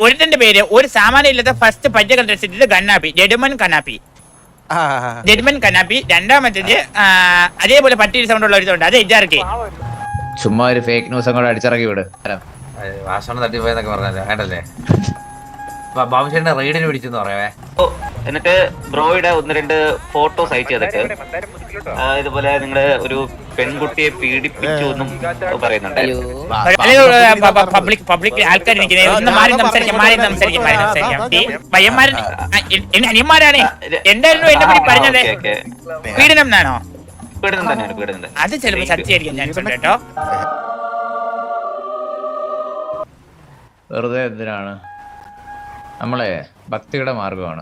ഒരുത്തന്റെ പേര് ഒരു സാമാന്യം ഇല്ലാത്ത ഫസ്റ്റ് പച്ച ഡ്രസ് ഇട്ടിട്ട് കണ്ണാപ്പി ജഡ്മൻ കണ്ണാപ്പി രണ്ടാമത്തേത് അതേപോലെ പട്ടി സൗണ്ട് ഉള്ള ഒരുത്തുണ്ട് അത് എജാർക്ക്. ചുമ്മാ ഒരു ഫേക്ക് ന്യൂസ് അങ്ങോട്ട് അടിച്ചിറക്കി വിട്. വാസന തട്ടിപ്പോയെന്നൊക്കെ പറഞ്ഞല്ലേ വേണ്ടല്ലേ. ബാബുശേന്റെ റെയ്ഡിന് പിടിച്ചെന്ന് പറയാവേ. എന്നിട്ട് ബ്രോയുടെ 1-2 ഫോട്ടോസ് അയച്ചു തന്നിട്ട് ഇതുപോലെ നിങ്ങള് ഒരു പെൺകുട്ടിയെ പീഡിപ്പിച്ചു എന്നും പറയുന്നുണ്ട്. പബ്ലിക് ആൾക്കാർ ഒന്ന് മാറി സംസാരിക്കാം. അനിയന്മാരാണ് എന്തായിരുന്നു എന്നെ പറ്റി പറഞ്ഞത്? പീഡനം എന്നാണോ? പീഡനം തന്നെയാണ്, പീഡനം. അത് ചിലപ്പോ സത്യമായിരിക്കും ചാൻസ് ഉണ്ട് കേട്ടോ. വെറുതെ എന്തിനാണ്? നമ്മളെ ഭക്തിയുടെ മാർഗമാണ്.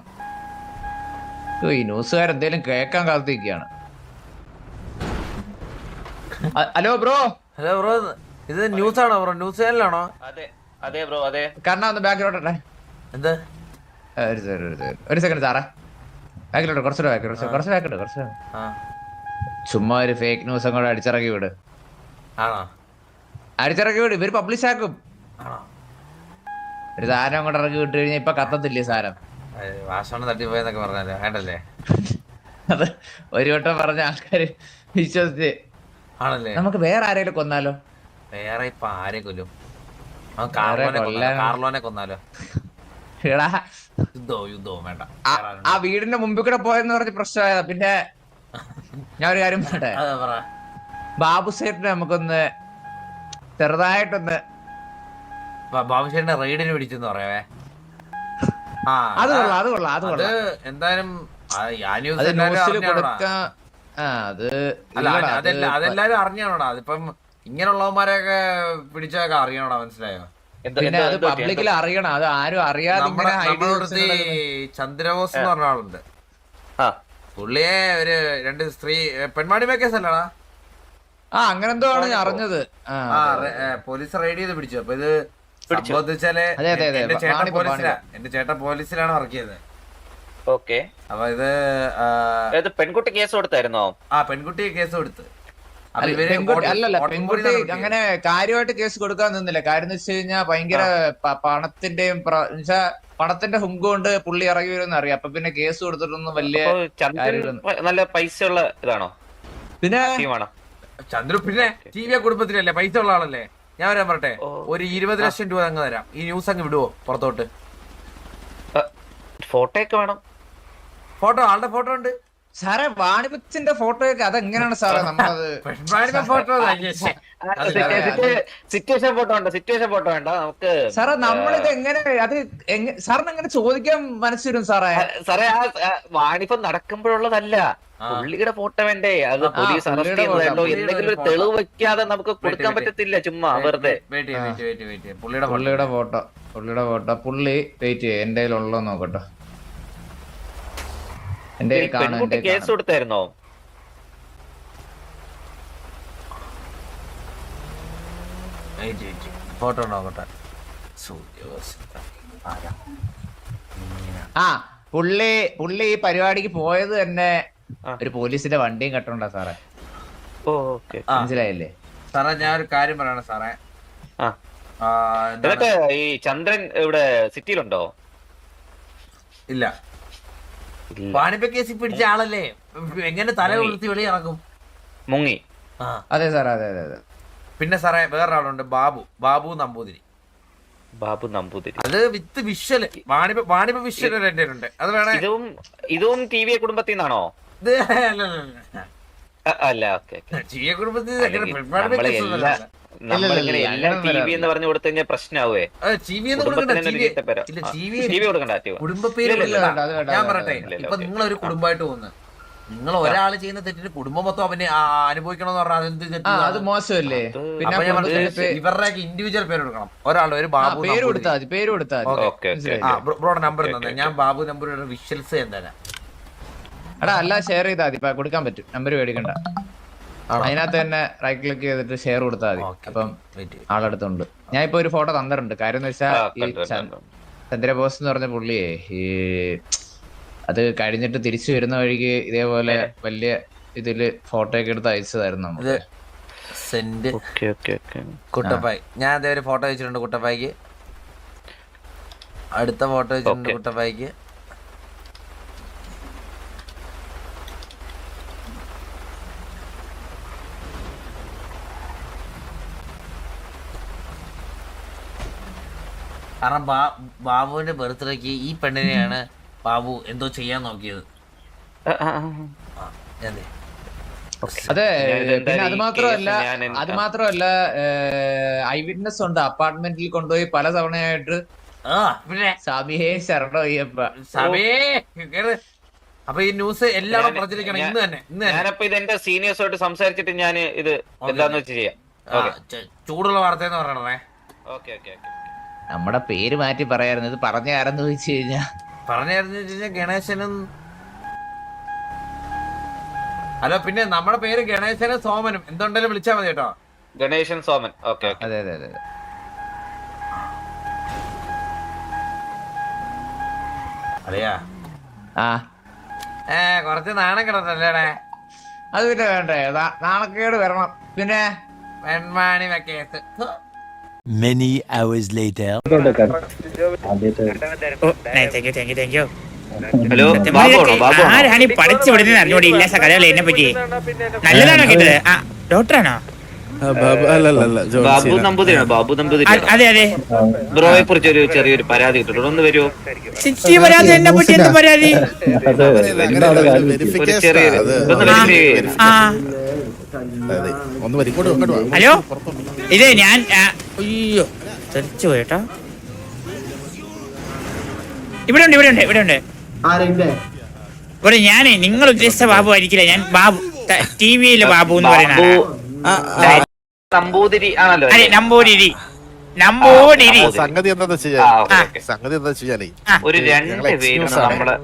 ഈ ന്യൂസുകാരെന്തേലും കേൾക്കാൻ കാത്തിരിക്കുകയാണ്. Hello bro. ഹലോ ബ്രോ, ഇത് ന്യൂസ് ആണോ ബ്രോ? ന്യൂസ് ചാനലാണോ? അതെ ബ്രോ, അതെ. കാരണം ഒന്ന് ബാക്കിലോട്ടെ. എന്താ? ഒരു സെക്കൻഡ് സാറേ, ബാക്കിലോട്ട് കുറച്ച് ബാക്കിലോട്ട്. ചുമ്മാ ഒരു ഫേക്ക് ന്യൂസ് അങ്ങോട്ട് അടിച്ചിറക്കി വിട്. ഇവര് പബ്ലിഷ് ആക്കും. ഒരു സാധനം അങ്ങോട്ട് ഇറക്കി വിട്ട് കഴിഞ്ഞാൽ ഇപ്പൊ കത്തത്തില്ലേ സാധനം? വാസന തട്ടിപ്പോയെന്നൊക്കെ പറഞ്ഞല്ലേ വേണ്ടല്ലേ. അത് ഒരു വട്ടം പറഞ്ഞ ആൾക്കാര് വിശ്വസിച്ച് ആണല്ലേ. നമുക്ക് വേറെ ആരെങ്കിലും കൊന്നാലോ? വേറെ ഇപ്പൊ ആരെ കൊല്ലും? കാർലോനെ കൊന്നാലോ? യുദ്ധവും വേണ്ട. ആ വീടിന്റെ മുമ്പിൽ കൂടെ പോയെന്ന് പറഞ്ഞ് പ്രശ്നമായതാ. പിന്നെ ഞാൻ ഒരു കാര്യം പറയട്ടെ, ബാബു സേട്ടിനെ നമുക്കൊന്ന് ചെറുതായിട്ടൊന്ന് ബാബുശേന്റെ റെയ്ഡിന് പിടിച്ചെന്ന് പറയാവേ. അത് കൊള്ളാം. എന്തായാലും അതെല്ലാരും അറിഞ്ഞാണോടാ. അതിപ്പം ഇങ്ങനെയുള്ളവന്മാരെയൊക്കെ പിടിച്ചൊക്കെ അറിയണോടാ, മനസ്സിലായോ? പിന്നെ അത് പബ്ലിക്കിൽ അറിയണം. അത് ആരും അറിയാതെ ചന്ദ്രബോസ് എന്ന് പറഞ്ഞ ആളുണ്ട്. പുള്ളിയെ ഒരു 2 സ്ത്രീ പെൺവാണിമ കേസല്ലടാ. അങ്ങനെന്തോ ആണ് ഞാൻ അറിഞ്ഞത്. പോലീസ് റെയ്ഡ് ചെയ്ത് പിടിച്ചു. അപ്പൊ ഇത് സംഭവിച്ചാല് എന്റെ ചേട്ടൻ പോലീസിലാണ് വർക്ക് ചെയ്തത്. ഓക്കെ. അപ്പൊ ഇത് പെൺകുട്ടി കേസ് കൊടുത്തായിരുന്നോ? പെൺകുട്ടി കേസ് കൊടുത്ത്. പെൺകുട്ടി അങ്ങനെ കാര്യമായിട്ട് കേസ് കൊടുക്കാൻ നിന്നില്ല. കാര്യം എന്ന് വെച്ച് കഴിഞ്ഞാൽ ഭയങ്കര പണത്തിന്റെ ഹുങ്ക് കൊണ്ട് പുള്ളി ഇറങ്ങി വരുമെന്ന് അറിയാം. അപ്പൊ പിന്നെ കേസ് കൊടുത്തിട്ടൊന്നും വലിയ നല്ല പൈസ ഉള്ള ഇതാണോ? പിന്നെ ചന്ദ്രു പിന്നെ ടിവിയ കുടുംബത്തിലല്ലേ, പൈസ ഉള്ള ആളല്ലേ. ഞാൻ വരാൻ പറട്ടെ, ഒരു 20 ലക്ഷം രൂപ അങ്ങ് തരാം. ഈ ന്യൂസ് അങ്ങ് വിടുവോ പുറത്തോട്ട്? ഫോട്ടോ ഒക്കെ വേണം. ആളുടെ ഫോട്ടോ ഉണ്ട് സാറേ. വാണിപത്തിന്റെ ഫോട്ടോ ഒക്കെ അതെങ്ങനെയാണ് സാറേ നമ്മളത്? ഫോട്ടോ സിറ്റുവേഷൻ ഫോട്ടോ ഉണ്ട്. സിറ്റുവേഷൻ ഫോട്ടോ വേണ്ട നമുക്ക്. സാറേ നമ്മളിത് എങ്ങനെ അത് സാറിന് എങ്ങനെ ചോദിക്കാൻ മനസ്സിലും സാറേ? സാറേ ആ വാണിപ്പം നടക്കുമ്പോഴുള്ളതല്ല, പുള്ളിയുടെ ഫോട്ടോ വേണ്ടേ? അത് പോലീസ് അറസ്റ്റ് ചെയ്യുന്നതോ എന്തെങ്കിലും ഒരു തെളിവ് വെക്കാതെ നമുക്ക് കൊടുക്കാൻ പറ്റത്തില്ല ചുമ്മാ വെറുതെ. പുള്ളിയുടെ ഫോട്ടോ പുള്ളി വെയിറ്റ് ചെയ്യ, എന്റെ കയ്യിലുള്ളോ നോക്കട്ടോ. എന്റെ കേസ് കൊടുത്തായിരുന്നോ? ഫോട്ടോ നോക്കട്ടെ. പുള്ളി ഈ പരിപാടിക്ക് പോയത് തന്നെ ഒരു പോലീസിന്റെ വണ്ടിയും കട്ടണ്ടാ സാറേ. മനസ്സിലായില്ലേ സാറേ? ഞാൻ ഒരു കാര്യം പറയണ സാറേ. എന്നിട്ട് ഈ ചന്ദ്രൻ ഇവിടെ സിറ്റിയിലുണ്ടോ? ഇല്ല. വാണിപ്പ കേസിൽ പിടിച്ച ആളല്ലേ, എങ്ങനെ തല ഉയർത്തി വെളി ഇറങ്ങും? മുങ്ങി. അതെ സാറേ, അതെ. പിന്നെ സാറേ വേറൊരാളുണ്ട്, ബാബു നമ്പൂതിരി. അത് വിത്ത് വിഷ്വല്. വാണിപ വിഷ്വൽ എന്റെ ഉണ്ട്. അത് വേണേ. ഇതും ടി വി കുടുംബത്തിൽ നിന്നാണോ? അല്ല, ടിവി കുടുംബത്തിൽ എന്ന് പറഞ്ഞു കൊടുത്തു കഴിഞ്ഞാൽ പ്രശ്നമാവേ. ഞാൻ പറയട്ടെ, ഇപ്പൊ നിങ്ങളൊരു കുടുംബമായിട്ട് പോകുന്നത്, നിങ്ങൾ ഒരാൾ ചെയ്യുന്ന തെറ്റിന് കുടുംബം മൊത്തം അവന് അനുഭവിക്കണം എന്ന് പറഞ്ഞാൽ അത് മോശമല്ലേ? ഇവരുടെയൊക്കെ ഇൻഡിവിജ്വൽ പേര് കൊടുക്കണം. ഒരാൾ ഒരു ബാബു ബ്രോയുടെ നമ്പർ തന്നെ, ഞാൻ ബാബു നമ്പർ വിഷ്വൽസ് എന്തായാലും അല്ല ഷെയർ ചെയ്താൽ മതി. കൊടുക്കാൻ പറ്റും, നമ്പർ മേടിക്കണ്ട. അതിനകത്ത് തന്നെ റൈറ്റ് ക്ലിക്ക് ചെയ്തിട്ട് ഷെയർ കൊടുത്താൽ മതി. അപ്പം ആളെടുത്തുണ്ട്. ഞാൻ ഇപ്പൊ ഒരു ഫോട്ടോ തന്നിട്ടുണ്ട്. കാര്യം എന്ന് വെച്ചാൽ ഈ ചന്ദ്രബോസ് എന്ന് പറഞ്ഞ പുള്ളിയെ ഈ അത് കഴിഞ്ഞിട്ട് തിരിച്ചു വരുന്ന വഴിക്ക് ഇതേപോലെ വലിയ ഇതില് ഫോട്ടോ ഒക്കെ എടുത്ത് അയച്ചതായിരുന്നു നമുക്ക്. കുട്ടപ്പായി ഞാൻ അതേ ഒരു ഫോട്ടോ അയച്ചിട്ടുണ്ട് കുട്ടപ്പായിക്ക്. അടുത്ത ഫോട്ടോ വെച്ചിട്ടുണ്ട് കുട്ടപ്പായിക്ക്. കാരണം ബാബുവിന്റെ ബർത്ത്ഡേക്ക് ഈ പെണ്ണിനെയാണ് ബാബു എന്തോ ചെയ്യാൻ നോക്കിയത്. അതെ, പിന്നെ അത് മാത്രമല്ല ഐ വിറ്റ്നസ് ഉണ്ട്. അപ്പാർട്ട്മെന്റിൽ കൊണ്ടുപോയി പല തവണയായിട്ട് സമയേ ശരണോ അയ്യപ്പ. അപ്പൊ ഈ ന്യൂസ് എല്ലാവരും പ്രചരിക്കണം ഇന്ന് തന്നെ. ഞാനപ്പോ ഇത് എന്റെ സീനിയേഴ്സുമായിട്ട് സംസാരിച്ചിട്ട് ഞാൻ ഇത് എന്താന്ന് വെച്ച് ചെയ്യാം. ചൂടുള്ള വാർത്ത എന്ന് പറയണേ. നമ്മുടെ പേര് മാറ്റി പറയായിരുന്നു. ഇത് പറഞ്ഞ ആരെന്ന് ചോദിച്ചു കഴിഞ്ഞാ ഗണേശനും. ഹലോ, പിന്നെ നമ്മുടെ പേര് ഗണേശനും സോമനും എന്തുണ്ടെങ്കിലും വിളിച്ചാൽ മതി കേട്ടോ. ഗണേശൻ സോമൻ. അതെ അതെ അതെ. അറിയാ ആ കൊറച്ച് നാണം കിടന്നല്ലേടെ. അത് പിന്നെ വേണ്ടേ, നാണക്കേട് വരണം. പിന്നെ Venmani case. Many hours later. Hello, ആരാണ് ഈ പഠിച്ചു വിടുന്നത് അറിഞ്ഞോടി ഇല്ല കഥകൾ എന്നെ പറ്റി. നല്ലതാണോ കേട്ടത്? ആ ഡോക്ടറാണോ? ബാബു നമ്പൂതിരിയാണോ? ബാബു നമ്പൂതിരി. അതെ അതെ. ബ്രോയെ കുറിച്ച് ഒരു ചെറിയൊരു പരാതി കിട്ടുള്ളൂ, ഒന്ന് വരുമോ? പരാതി എന്നെ പറ്റി എന്ത് പരാതി? ഒരു ചെറിയൊരു ഹലോ, ഇത് ഞാൻ അയ്യോ തെറിച്ചു പോയിട്ടോ. ഇവിടെ ഉണ്ട് ഇവിടെ ഉണ്ട് ഇവിടെ ഉണ്ട്. ഇവിടെ ഞാനേ നിങ്ങൾ ഉദ്ദേശിച്ച ബാബു ആയിരിക്കില്ല. ഞാൻ ബാബു ടിവിയിലെ ബാബു എന്ന് പറയുന്ന നമ്പൂതിരി ആണല്ലോ. അതെ, നമ്പൂതിരി. നമ്പൂതിരി. സംഗതി എന്താ വെച്ചാലേ ഒരു 2 പേര് നമ്മുടെ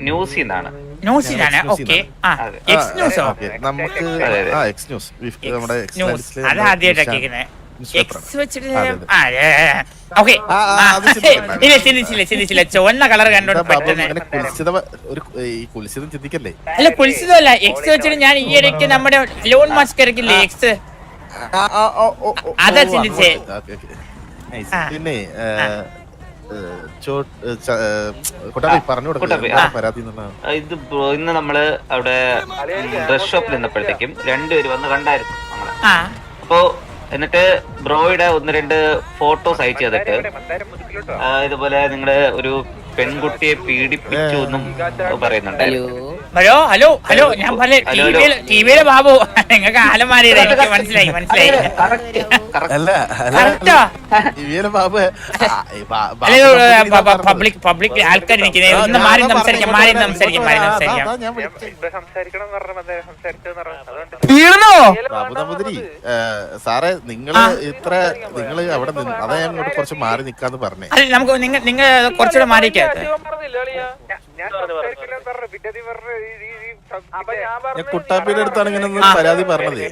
ന്യൂസിൽ നിന്നാണ്. ന്യൂസിലാണ്. ഓക്കെ, എക്സ് ന്യൂസോ? നമുക്ക് എക്സ് ന്യൂസ് നമ്മുടെ അത് ആദ്യമായിട്ടാണ് കേൾക്കുന്നത്. എക്സ് വെച്ചിട്ട് ഓക്കെ. ഇല്ല, ചിന്തിച്ചില്ല. ചുവന്ന കളർ കണ്ടോണ്ട് പെട്ടെന്ന് കുലിശിതം ചിന്തിക്കല്ലേ. അല്ല, കുലിശിതമല്ല. എക്സ് വെച്ചിട്ട് ഞാൻ ഈ ഇടയ്ക്ക് നമ്മുടെ ലോൺ മാസ്ക് ഇറക്കില്ലേ, എക്സ്, അതാ ചിന്തിച്ചേ. പിന്നെ പറഞ്ഞു പരാതി. ഇത് ഇന്ന് നമ്മള് അവിടെ ഡ്രസ് ഷോപ്പിൽ നിന്നപ്പോഴത്തേക്കും 2 പേര് വന്ന് കണ്ടായിരുന്നു നമ്മളെ. അപ്പോ എന്നിട്ട് ബ്രോയുടെ 1-2 ഫോട്ടോസ് അയച്ചു തന്നിട്ട് ഇതുപോലെ നിങ്ങളുടെ ഒരു പെൺകുട്ടിയെ പീഡിപ്പിച്ചു എന്നും പറയുന്നുണ്ട്. ഹലോ ഹലോ ഹലോ, ഞാൻ ടിവിയിലെ ബാബു. നിങ്ങൾക്ക് ആലമാരിയുടെ എനിക്ക് മനസ്സിലായി. പബ്ലിക് ആൾക്കാർ നിൽക്കുന്നത്. ഒന്ന് മാറി സംസാരിക്കാം. സാറേ, നിങ്ങള് അവിടെ അതാ ഞാൻ ഇങ്ങോട്ട് കുറച്ച് മാറി നിക്കാന്ന് പറഞ്ഞേ. അല്ല, നമുക്ക് നിങ്ങൾ കുറച്ചുകൂടെ മാറിക്കാം. ഞാൻ കുട്ടാപ്പിയുടെ അടുത്താണ് ഇങ്ങനെ പരാതി പറഞ്ഞത്.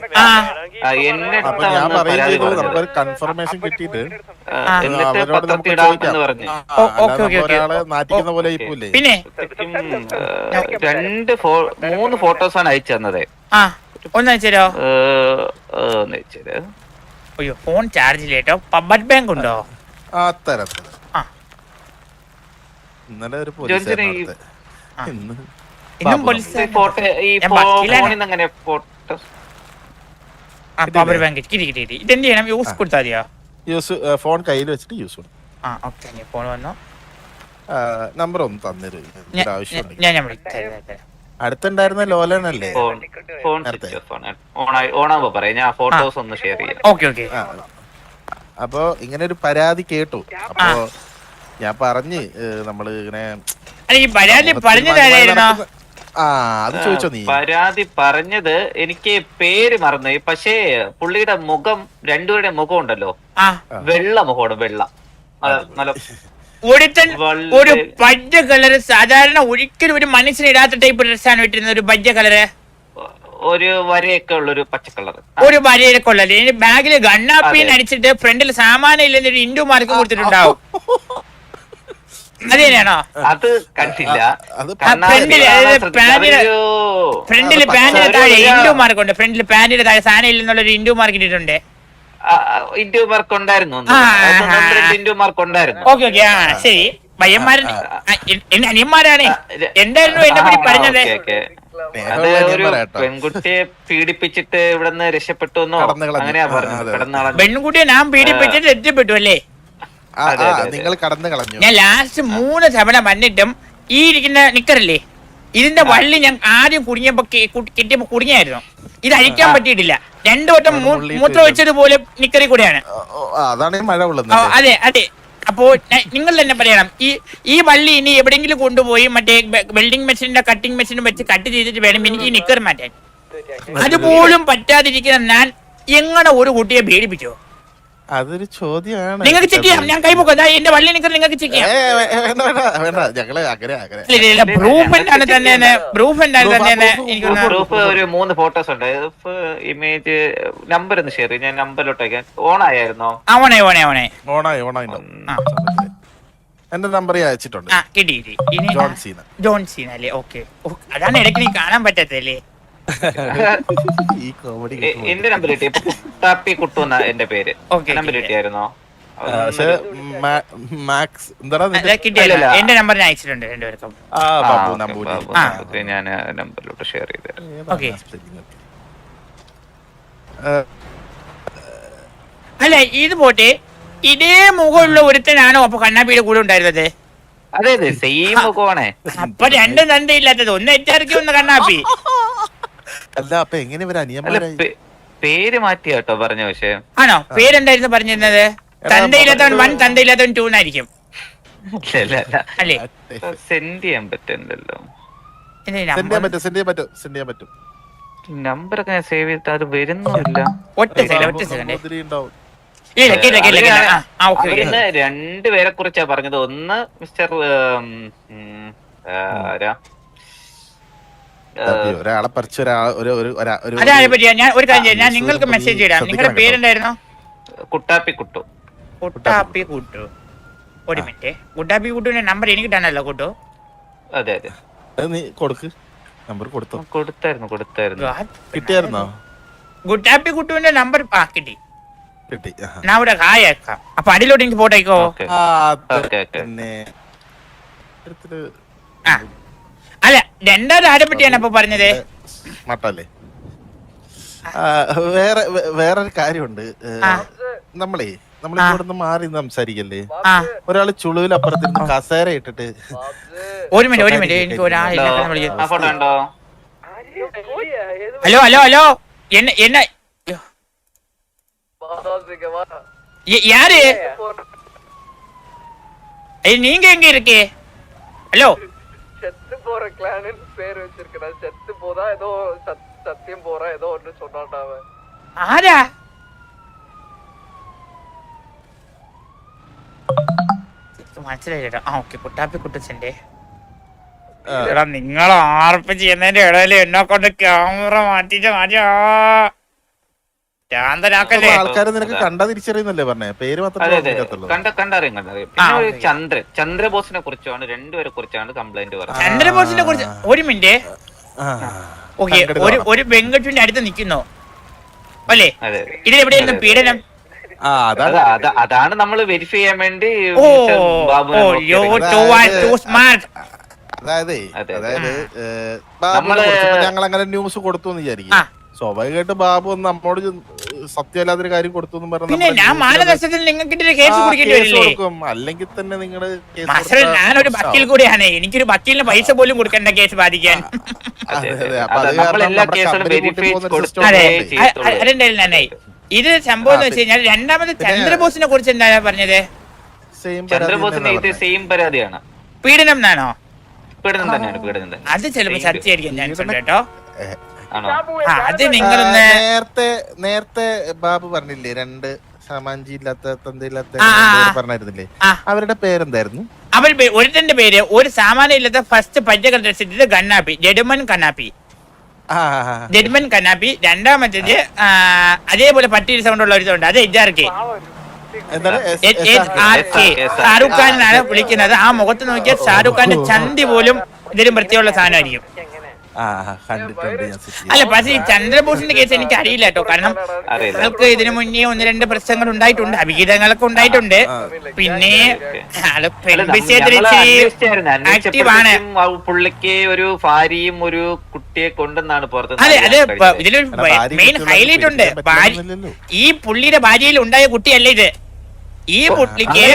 അപ്പൊ ഞാൻ പറയുകയും ചെയ്തു, നമുക്കൊരു കൺഫർമേഷൻ കിട്ടിയിട്ട് അവരോട് നമുക്ക് ചോദിക്കാം. ഒരാളെ നാട്ടിക്കുന്ന പോലെ ഇപ്പോലെ. പിന്നെ 3 ഫോട്ടോസാണ് അയച്ചു തന്നത്. ഒന്ന് അയച്ചോ. അയ്യോ, ഫോൺ ചാർജ് കേട്ടോ. പവർ ബാങ്ക് ഉണ്ടോ? തരാം. ഇന്നലെ ഒരു പവർ ബാങ്ക് കിട്ടി. ഇതെന്ത് ചെയ്യണം? യൂസ് കൊടുത്താൽ മതിയോ? ഫോൺ കയ്യിൽ വെച്ചിട്ട് യൂസ് കൊടുക്കും. ഫോൺ വന്നോ? നമ്പർ ഒന്ന് തന്നിരു, ആവശ്യം. ഞാൻ വിളിക്കാം. അടുത്തുണ്ടായിരുന്ന ലോലനല്ലേ? അപ്പൊ ഇങ്ങനെ ഒരു പരാതി കേട്ടു. അപ്പൊ ഞാൻ പറഞ്ഞ് നമ്മള് ഇങ്ങനെ അത് ചോദിച്ചോ നീ? പരാതി പറഞ്ഞത് എനിക്ക് പേര് മറന്നു. പക്ഷേ പുള്ളിയുടെ മുഖം, 2 പേരുടെ മുഖം ഉണ്ടല്ലോ, വെള്ള മുഖമാണ്. വെള്ള നല്ല ഒരു പജ്ജ കളറ്. സാധാരണ ഒരിക്കലും ഒരു മനുഷ്യനിടാത്ത ടൈപ്പ് ഡ്രസ്സാണ് ഇട്ടിരുന്നത്. ഒരു പജ്ജ കളറ്, ഒരു വരയൊക്കെ ഉള്ളൊരു പച്ച കളർ, ഒരു വരയൊക്കെ ഉള്ളത്. ബാഗില് ഗണ്ണാപ്പീൻ അടിച്ചിട്ട് ഫ്രണ്ടിൽ സാമാനം ഇല്ലെന്നൊരു ഇൻഡു മാർക്ക് കൊടുത്തിട്ടുണ്ടാവും. അതെയാണോ? അത് കണ്ടില്ല. ഫ്രണ്ടില് പാന്റിന് താഴെ ഇൻഡു മാർക്ക് ഉണ്ട്. ഫ്രണ്ടില് പാന്റിന് താഴെ സാധനം ഇല്ലെന്നുള്ളൊരു ഇൻഡു മാർക്ക് ഇട്ടിട്ടുണ്ട്. ഇൻഡു മാർക്ക് ഉണ്ടായിരുന്നു. ഓക്കെ ഓക്കെ, ശരി. പയ്യന്മാരൻ എന്റെ അനിയന്മാരാണ്. എന്തായിരുന്നു എന്നെ പറ്റി പറഞ്ഞത്? അത് ഒരു പെൺകുട്ടിയെ പീഡിപ്പിച്ചിട്ട് ഇവിടുന്ന് രക്ഷപ്പെട്ടു എന്നോ അങ്ങനെയാ പറഞ്ഞത്. പെൺകുട്ടിയെ ഞാൻ പീഡിപ്പിച്ചിട്ട് രക്ഷപ്പെട്ടു അല്ലേ? നിങ്ങൾ കടന്നു കളഞ്ഞു. ഞാൻ ലാസ്റ്റ് 3 തവണ വന്നിട്ടും ഈ ഇരിക്കുന്ന നിക്കറില്ലേ, ഇതിന്റെ വള്ളി ഞാൻ ആദ്യം കുടുങ്ങിയപ്പോ കിട്ടിയപ്പോ കുടുങ്ങിയായിരുന്നു. ഇത് അഴിക്കാൻ പറ്റിയിട്ടില്ല. 2 വട്ടം മൂത്രം വെച്ചതുപോലെ നിക്കറി കൂടെയാണ്. അതാണ് മഴ ഉള്ളത്. അതെ അതെ. അപ്പോ നിങ്ങൾ തന്നെ പറയണം, ഈ വള്ളി ഇനി എവിടെയെങ്കിലും കൊണ്ടുപോയി മറ്റേ വെൽഡിംഗ് മെഷീനിന്റെ കട്ടിംഗ് മെഷീനും വെച്ച് കട്ട് ചെയ്തിട്ട് വേണം എനിക്ക് ഈ നിക്കർ മാറ്റാൻ. അതുപോലും പറ്റാതിരിക്കുന്ന ഞാൻ എങ്ങനെ ഒരു കുട്ടിയെ പീഡിപ്പിച്ചോ? അതൊരു ചോദ്യമാണ്. നിങ്ങൾക്ക് ചെക്ക് ചെയ്യാം, ഞാൻ കൈപോക്കാം. എന്റെ വള്ളി നിക്കർ നിങ്ങൾക്ക് ചെക്ക് ചെയ്യാം. പ്രൂഫ് ഒരു 3 ഫോട്ടോസ് ഉണ്ട്. ഇമേജ് നമ്പർ ഒന്ന് ഷെയർ ചെയ്യും. ഞാൻ നമ്പറിലോട്ടേക്ക് ഓൺ ആയിരുന്നോ? ഓണായി. എന്റെ നമ്പർ അയച്ചിട്ടുണ്ട്. ജോൺ സീന അല്ലേ? ഓക്കെ, അതാണ് ഇടയ്ക്ക് നീ കാണാൻ പറ്റത്തല്ലേ? എന്റെ നമ്പർ കിട്ടി. കുട്ടാപ്പി കുട്ടു എന്നാ എന്റെ പേര്. നമ്പർ കിട്ടിയായിരുന്നോ? എന്റെ നമ്പർ ഞാൻ അയച്ചിട്ടുണ്ട് രണ്ടുപേർക്കും. ഞാൻ നമ്പറിലോട്ട് ഷെയർ ചെയ്ത്. അല്ല ഇത് പോട്ടെ, ഇതേ മുഖമുള്ള ഒരുത്തനാണോ അപ്പൊ കണ്ണാപ്പിയുടെ കൂടെ ഉണ്ടായിരുന്നത്? അതെ അതെ, സെയിം മുഖമാണേ. അപ്പൊ 2 തന്തയില്ലാത്തത്, ഒന്ന് എച്ചാർക്കി ഒന്ന് കണ്ണാപ്പി. അല്ല അപ്പൊ എങ്ങനെ പേര് മാറ്റി കേട്ടോ പറഞ്ഞ. പക്ഷേ ആണോ? പേരെന്തായിരുന്നു പറഞ്ഞിരുന്നത്? തന്തയില്ലാത്തവൻ 1, തന്തയില്ലാത്തവൻ 2 എന്നായിരിക്കും അല്ലേ? സെൻഡ് ചെയ്യാൻ പറ്റണ്ടല്ലോ. നമ്പറൊക്കെ ഞാൻ സേവ് ചെയ്തിട്ട് അത് വരുന്നില്ല. ഒറ്റ സെക്കൻഡ്. 2 പേരെ കുറിച്ചാ പറഞ്ഞത്. ഒന്ന് മിസ്റ്റർ ഒരാളെ പറിച്ച അതാണ് പറ്റിയ. ഞാൻ ഒരു കാര്യം ചെയ്യാം, ഞാൻ നിങ്ങൾക്ക് മെസ്സേജ് ഇടാം. നിങ്ങളുടെ പേരെന്തായിരുന്നു? കുട്ടാപ്പി കുട്ടു. കുട്ടാപ്പി കുട്ടു. ഒരു മിനിറ്റ്. കുട്ടാപ്പി കുട്ടുവിന്റെ നമ്പർ എനിക്ക് തന്നല്ലോ കൂട്ടു. അതെ അതെ, നീ കൊടുക്ക്. നമ്പർ കൊടുത്തായിരുന്നു. കിട്ടിയായിരുന്നോ? കുട്ടാപ്പി കുട്ടുവിന്റെ നമ്പർ കിട്ടി. ഞാൻ ഇവിടെ ഹായക്കാം. അപ്പൊ അടിയിലോട്ട് എനിക്ക് പോട്ടേക്കോ? അല്ല, 2ാമത് ആരെ പറ്റിയാണ് അപ്പൊ പറഞ്ഞത്? വേറൊരു കാര്യമുണ്ട്. നമ്മളിവിടെ മാറി സംസാരിക്കല്ലേ? ഒരാള് ചുളുവിൽ അപ്പുറത്തിരുന്ന് കസേര ഇട്ടിട്ട്. ഒരു മിനിറ്റ് എനിക്ക് ഒരാളില്ല. ഹലോ என்ன யாரு? நீங்க எங்க இருக்கே? ஹலோ, செத்து போற கிளான் பேர் வச்சிருக்கா. செத்து போதா ஏதோ சத்தியம் போற ஏதோ ஒன்னு சொன்னான்டா அவன். ஆரா? മനസ്സിലായിട്ടോ. ഓക്കെ, കുട്ടാപ്പി കുട്ടച്ചന്റെ. എടാ, നിങ്ങൾ ആർപ്പ് ചെയ്യുന്നതിന്റെ ഇടയിൽ എന്നെ കൊണ്ട് ക്യാമറ മാറ്റിട്ട് ആൾക്കാരെ നിനക്ക് കണ്ടാ തിരിച്ചറിയുന്നല്ലേ പറഞ്ഞേ? പേര് ചന്ദ്രബോസിനെ കുറിച്ചാണ്, 2 പേരെ കുറിച്ചാണ് കംപ്ലൈന്റ് പറഞ്ഞത്. ചന്ദ്രബോസിനെ കുറിച്ച് ഒരു മിനിറ്റ്. ഓക്കെ, ഒരു വെങ്കട്ടിന്റെ അടുത്ത് നിൽക്കുന്നു അല്ലേ? ഇതിലെവിടെയായിരുന്നു പീഡനം? അതാണ് നമ്മൾ വെരിഫൈ ചെയ്യാൻ വേണ്ടി. ഞങ്ങൾ അങ്ങനെ ന്യൂസ് കൊടുത്തു എന്ന് വിചാരിക്കും. സ്വാഭാവികമായിട്ട് ബാബു നമ്മോട് സത്യമല്ലാത്തൊരു കാര്യം കൊടുത്തു എന്ന് കൊടുക്കും. അല്ലെങ്കിൽ തന്നെ നിങ്ങള് ഞാനൊരു വക്കീൽ കൂടിയാണ്. എനിക്കൊരു വക്കീലിന് പൈസ പോലും കൊടുക്കേണ്ട കേസ് ബാധിക്കാൻ. അതെന്തായാലും ഇത് സംഭവം എന്ന് വെച്ച് കഴിഞ്ഞാൽ 2ാമത് ചന്ദ്രബോസിനെ കുറിച്ച് എന്താണ് പറഞ്ഞത്? ചന്ദ്രബോസിന് ഇത് സെയിം പരാതിയാണ്. പീഡനം എന്നാണോ? പീഡനം തന്നെയാണ്. അത് ചിലപ്പോ സത്യമായിരിക്കും ചാൻസ് ഉണ്ട് കേട്ടോ. അത് നിങ്ങളൊന്ന് നേരത്തെ ബാബു പറഞ്ഞില്ലേ, 2 സാമാഞ്ചി ഇല്ലാത്ത തന്തയില്ലാത്ത പറഞ്ഞിരുന്നില്ലേ? അവരുടെ പേരെന്തായിരുന്നു? ഒരുത്തന്റെ പേര്, ഒരു സാമാന്യം ഇല്ലാത്ത ഫസ്റ്റ് പഞ്ചകൃഷ്ണ കണ്ണാപ്പി, ജഡ്മൻ കണ്ണാപ്പി. 2ാമത്തേത് അതേപോലെ പട്ടിയുടെ സൗണ്ട് ഉള്ള ഒരുത്തുണ്ട്, അത് HRK. ഷാരൂഖ് ഖാനാണ് വിളിക്കുന്നത്. ആ മുഖത്ത് നോക്കിയാൽ ഷാരൂഖ് ഖാന്റെ ചന്തി പോലും ഇതിലും വൃത്തിയുള്ള സാധനമായിരിക്കും. കണ്ടിട്ടുണ്ട് ഞാൻ സിറ്റി. അല്ല പക്ഷേ ഈ ചന്ദ്രബോസിന്റെ കേസ് എനിക്ക് അറിയില്ല കേട്ടോ. കാരണം ആൾക്ക് ഇതിനു മുന്നേ 1-2 പ്രശ്നങ്ങൾ ഉണ്ടായിട്ടുണ്ട്, അഭിഹിതങ്ങളൊക്കെ ഉണ്ടായിട്ടുണ്ട്. പിന്നെ ആള് ആക്റ്റീവ് ആണ്. പുള്ളിക്ക് ഒരു ഭാര്യയും ഒരു കുട്ടിയെ കൊണ്ടെന്നാണ് പുറത്ത്. അതെ അതെ, ഇതിലൊരു മെയിൻ ഹൈലൈറ്റ് ഉണ്ട്. ഈ പുള്ളിയുടെ ഭാര്യയിൽ ഉണ്ടായ കുട്ടിയല്ല ഇത്. ഈ പുള്ളിക്ക്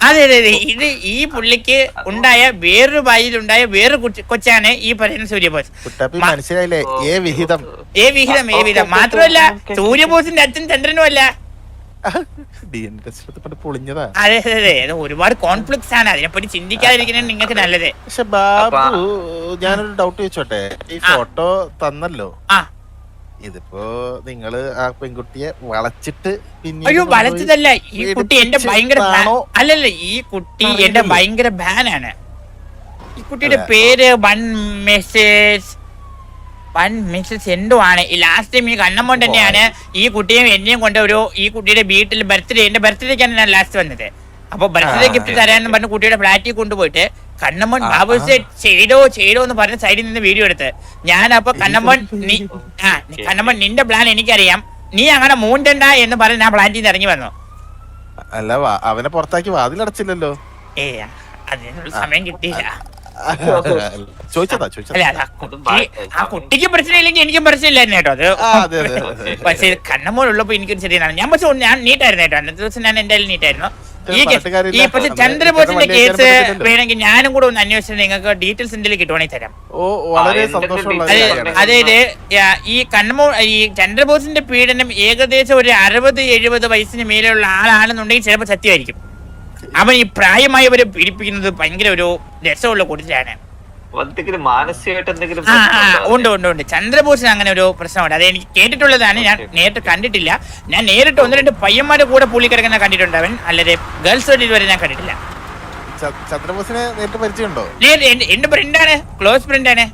അതെ അതെ അതെ ഇത് ഈ പുള്ളിക്ക് ഉണ്ടായ വേറൊരു ഭാര്യയിലുണ്ടായ വേറൊരു കൊച്ചാണ് ഈ പറയുന്ന സൂര്യബോസ്. മനസ്സിലായില്ലേ? ഏ വിഹിതം മാത്രമല്ല സൂര്യബോസിന്റെ അച്ഛൻ ചന്ദ്രനും അല്ല. പൊളിഞ്ഞതാ. അതെ അതെ അതെ, അത് ഒരുപാട് കോൺഫ്ലിക്ട്സ് ആണ്. അതിനെപ്പറ്റി ചിന്തിക്കാതിരിക്കുന്നത് നിങ്ങൾക്ക് നല്ലത്. പക്ഷെ ബാബു, ഞാനൊരു ഡൗട്ട് ചോദിച്ചോട്ടെ? ഈ ഫോട്ടോ തന്നല്ലോ, ഇതിപ്പോ നിങ്ങള് ആ പെൺകുട്ടിയെ വളച്ചിട്ട് അയ്യോ വളച്ചതല്ല, ഈ കുട്ടി എന്റെ ഭയങ്കര അല്ലല്ല, ഈ കുട്ടി എന്റെ ഭയങ്കര ബാനാണ്. ഈ കുട്ടിയുടെ പേര് വൺ മെസ്സേജ് എന്തോ ആണ്. ഈ ലാസ്റ്റ് ടൈം ഈ കണ്ണമ്മോൻ തന്നെയാണ് ഈ കുട്ടിയും എന്നെയും കൊണ്ട് ഈ കുട്ടിയുടെ വീട്ടിൽ എന്റെ ബർത്ത്ഡേക്കാണ് ഞാൻ ലാസ്റ്റ് വന്നത്. അപ്പൊ ബർത്ത്ഡേ ഗിഫ്റ്റ് തരാന്ന് പറഞ്ഞ കുട്ടിയുടെ ഫ്ലാറ്റിൽ കൊണ്ടുപോയിട്ട് കണ്ണമ്മോൻ ബാബു ചെയ്തോ എന്ന് പറഞ്ഞ സൈഡിൽ നിന്ന് വീഡിയോ എടുത്ത് ഞാൻ അപ്പൊ കണ്ണമ്മോൻ നിന്റെ പ്ലാൻ എനിക്കറിയാം, നീ അങ്ങനെ മൂണ്ടണ്ട എന്ന് പറഞ്ഞ് ഞാൻ പ്ലാനിൽ നിന്ന് ഇറങ്ങി വന്നു. അല്ല, അവനെ പുറത്താക്കി വാതിലടച്ചില്ലല്ലോ. അതിനുള്ള സമയം കിട്ടിയില്ല. ചോദിച്ചതാ. ആ കുട്ടിക്ക് പ്രശ്നമില്ലെങ്കിൽ എനിക്കും പ്രശ്നമില്ലായിരുന്നു കേട്ടോ. അത് പക്ഷേ കണ്ണമ്മോൻ ഉള്ളപ്പോ എനിക്കൊരു ചെറിയ ഞാൻ നീറ്റായിരുന്നു കേട്ടോ. അന്നത്തെ ദിവസം ഞാൻ എന്തായാലും നീറ്റായിരുന്നു. ഈ പക്ഷെ ചന്ദ്രബോസിന്റെ കേസ് വേണമെങ്കിൽ ഞാനും കൂടെ ഒന്ന് അന്വേഷിച്ചിട്ട് നിങ്ങൾക്ക് ഡീറ്റെയിൽസ് എന്തെങ്കിലും കിട്ടുവാണെങ്കിൽ തരാം. അതായത് ഈ ചന്ദ്രബോസിന്റെ പീഡനം ഏകദേശം ഒരു 60-70 വയസ്സിന് മേലെയുള്ള ആളാണെന്നുണ്ടെങ്കിൽ ചിലപ്പോൾ സത്യമായിരിക്കും. അവൻ ഈ പ്രായമായവരെ പീഡിപ്പിക്കുന്നത് ഭയങ്കര ഒരു രസമുള്ള കൂട്ടത്തിലാണ്. ഉണ്ട്. ചന്ദ്രബോസിന് അങ്ങനെ ഒരു പ്രശ്നമുണ്ട്. അത് എനിക്ക് കേട്ടിട്ടുള്ളതാണ്, ഞാൻ നേരിട്ട് കണ്ടിട്ടില്ല. ഞാൻ നേരിട്ട് 1-2 പയ്യന്മാരുടെ കൂടെ പുള്ളി കിടക്കുന്ന കണ്ടിട്ടുണ്ട്. അവൻ അല്ലാതെ ഗേൾസ് ഇതുവരെ ഞാൻ കണ്ടിട്ടില്ല. ചന്ദ്രബോസിനെ നേരിട്ട് പരിചയമുണ്ടോ? എന്റെ ഫ്രണ്ടാണ്, ക്ലോസ് ഫ്രണ്ടാണ്.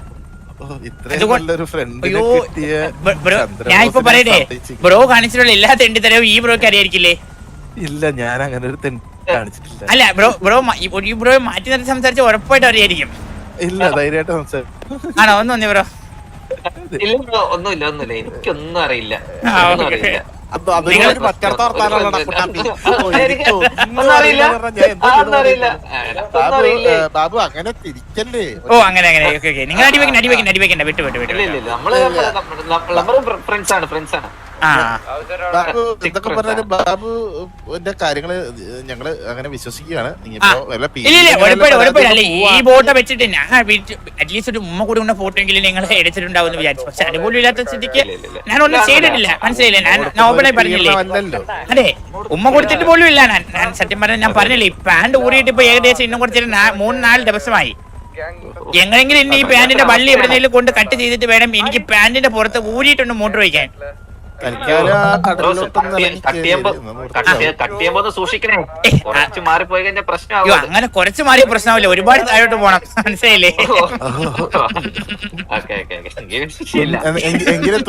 ഞാൻ ഇപ്പൊ പറയട്ടെ, ബ്രോ കാണിച്ചിട്ടുള്ള എല്ലാ തെണ്ടിത്തരവും ഈ ബ്രോക്ക് അറിയായിരിക്കില്ലേ? ഇല്ല, ഞാൻ അങ്ങനെ ഒരു കാണിച്ചിട്ടില്ല. അല്ല ബ്രോ ഈ ബ്രോ മാറ്റി നിർത്തി സംസാരിച്ച് ഉറപ്പായിട്ട് അറിയായിരിക്കും. ഇല്ല, ധൈര്യമായിട്ട് ആണോ? ഒന്നും ബ്രോ ഒന്നുമില്ല, എനിക്കൊന്നും അറിയില്ല. ബാബു അങ്ങനെ തിരിക്കല്ലേ. ഓ അങ്ങനെ നിങ്ങൾ അടിവെക്കണ്ട വിട്ടു. ഫ്രണ്ട്സാണ്. ബാബു എന്തൊക്കെ പറഞ്ഞാലും ബാബുവിന്റെ കാര്യങ്ങള് ഞങ്ങള് അങ്ങനെ വിശ്വസിക്കുകയാണ്. ഈ ഫോട്ടോ വെച്ചിട്ട് ഞാൻ അറ്റ്ലീസ്റ്റ് ഒരു ഉമ്മ കൂടി ഉള്ള ഫോട്ടോ എങ്കിലും നിങ്ങൾ എടുത്തിട്ടുണ്ടാവും വിചാരിച്ചു. പക്ഷെ അതുപോലും ഇല്ലാത്ത സ്ഥിതിക്ക് ഞാൻ ഒന്നും ചെയ്തിട്ടില്ല. മനസ്സിലായില്ലേ? ഞാൻ ഓപ്പണായി പറഞ്ഞില്ലേ? അതെ, ഉമ്മ കൊടുത്തിട്ട് പോലും ഇല്ല. ഞാൻ സത്യം പറഞ്ഞ ഞാൻ പറഞ്ഞില്ലേ, ഈ പാന്റ് ഊറിയിട്ട് ഇപ്പൊ ഏകദേശം ഇന്നും കുറച്ച് 3-4 ദിവസമായി. എങ്ങനെങ്കിലും ഇനി ഈ പാന്റിന്റെ വള്ളി എവിടെയെങ്കിലും കൊണ്ട് കട്ട് ചെയ്തിട്ട് വേണം എനിക്ക് പാന്റിന്റെ പുറത്ത് ഊരിയിട്ടൊന്ന് മോട്ടർ വയ്ക്കാൻ. അങ്ങനെ കുറച്ച് മാറിയ പ്രശ്നമില്ല, ഒരുപാട് താഴോട്ട് പോണം. മനസ്സിലായില്ലേ?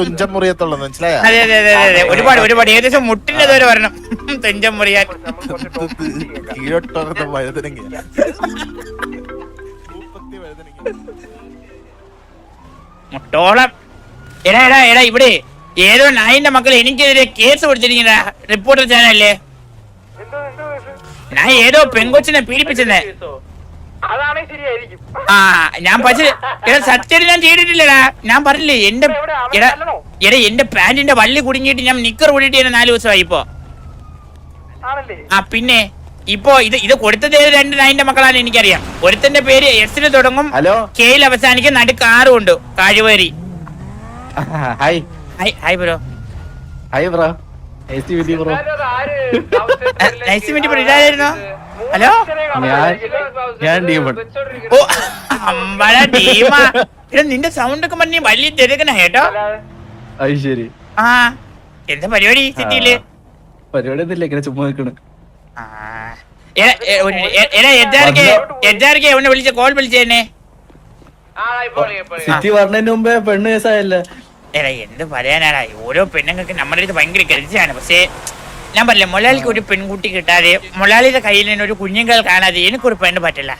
തുഞ്ചം മുറിയത്തുള്ളൂ. മനസ്സിലായോ? അതെ ഒരുപാട് ഏകദേശം മുട്ടിന്റെ ദൂരെ വരണം തുഞ്ചം മുറിയാൻ. കീഴോട്ട് വഴുതനങ്ങ മുട്ടോളം. എടാ ഇവിടെ ഏതോ നായിന്റെ മക്കൾ എനിക്കെതിരെ കേസ് കൊടുത്തിരിക്കുന്ന റിപ്പോർട്ടർ ചാനലല്ലേ? ഞാൻ ഏതോ പെങ്കൊച്ചിനെ പീഡിപ്പിച്ചെന്നേ. ഞാൻ പക്ഷേ സത്യം ഞാൻ ചെയ്തിട്ടില്ലടാ. ഞാൻ പറഞ്ഞില്ലേ, എന്റെ പാന്റിന്റെ വള്ളി കുടുങ്ങിയിട്ട് ഞാൻ നിക്കർ കൂടിയിട്ട് 4 ദിവസമായി ഇപ്പൊ. പിന്നെ ഇപ്പൊ ഇത് കൊടുത്തത് 2 നായിന്റെ മക്കളാണ് എനിക്കറിയാം. ഒരുത്തന്റെ പേര് എസിൽ തുടങ്ങും, കെയിൽ അവസാനിക്കും, നടുക്ക് 6 ഉണ്ട്, കാഴ്വേരി. Hi bro. Nice meet bro. ഇതായിരുന്നു. ഹലോ, ഓ അമ്പഴ ടീമാ. നിന്റെ സൗണ്ട് ഒക്കെ പറഞ്ഞ വലിയ തിരക്കണ കേട്ടോ. ശരി. എന്താ പരിപാടി സിറ്റിയില്? പരിപാടി ഒന്നുമില്ല, ഇങ്ങനെ ചുമ്മാ നിൽക്കണ്. കോൾ വിളിച്ചേനെ. സിറ്റി പറഞ്ഞതിന് മുമ്പേ പെണ്ണ് കേസായല്ലേ? എന്ത് പറയാനാടാ, ഓരോ പെണ്ണുങ്ങൾക്ക് നമ്മുടെ അടുത്ത് ഭയങ്കര കരുതിയാണ്. പക്ഷേ ഞാൻ പറഞ്ഞില്ല, മൊലാലിക്ക് ഒരു പെൺകുട്ടി കിട്ടാതെ, മൊലാലിയുടെ കയ്യിൽ നിന്ന് ഒരു കുഞ്ഞുങ്ങൾ കാണാതെ എനിക്കൊരു പെണ്ണ് പറ്റില്ല.